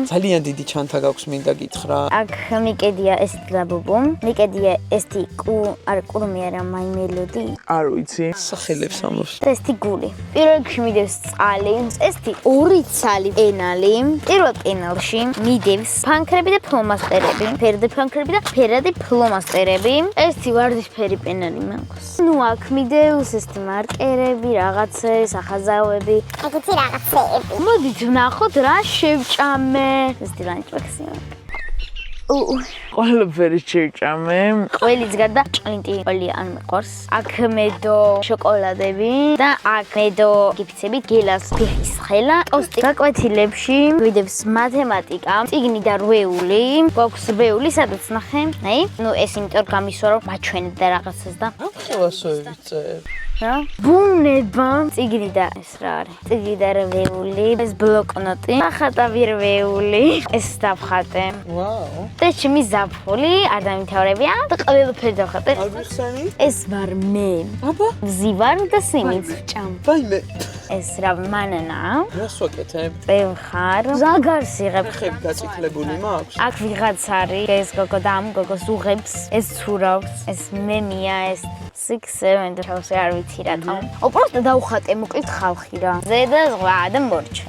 ძალიან დიდი ჩანთა გაქვს მინდა გითხრა. აქ მიკედია ესეთ ლაბუბუ, მიკედია ესეთი კურუმი არა მაიმელოდი. არ ვიცი. სახელებს ამბობს. ესეთი გული. პირველ რიგში მიდევს წყალი, ესეთი ორი ცალი პენალი. პირველ პენალში მიდევს ფანქრები და ფლომასტერები, ფერადი ფანქრები და ფერადი ფლომასტერები. ესეთი ვარდისფერი პენალი მაქვს. ნუ აქ მიდევს ესეთი მარკერები, რაღაცე, სახაზავები. ეგეთი რაღაცეები. მოდით ვნახოთ რა შევჭამე. ესეთი ლანჩბოქსი მაქვს. ყველაფერი შევჭამე. ყველის გარდა ჭყინტი ყველი არ მიყვარს. აქ მედო შოკოლადები და აქ მედო გიფიცებით გელას ფიხის ხელა. ტოსტი გაკვეთილებში ვიდევს მათემატიკა, წიგნი და რვეული. გვაქვს რვეული, სადაც ნახე. აი, ნუ ეს იმიტომ გამისვა რომ მაჩვენებ და რაღაცას და ხელასოებით წერ. რა? ბუნება, წიგნი და ეს რა არის? წიგნი და რვეული, ეს ბლოკნოტი, ახატავი რვეული, ეს დავხატე. ვაუ. და ჩემი ზაფხული არ დამითაურებია და ყველაფერი დავხატე. არ გიხსენი? ეს ვარ მე. აბა, ვზივარ და სიმიც ვჭამ. ვაიმე. ეს რა მანანა? რას ვაკეთებ? წევხარ. ზაგარს იღებ. ხები გაწითლებული მაქვს? აქ ვიღაც არის, ეს გოგო და ამ გოგოს უღებს, ეს ცურავს, ეს მემია, ეს 6-7 და შავსე არ ვიცი რატომ. უბრალოდ დავხატე მოკლედ ხალხი რა. ზედა ზღვა და მორჩა.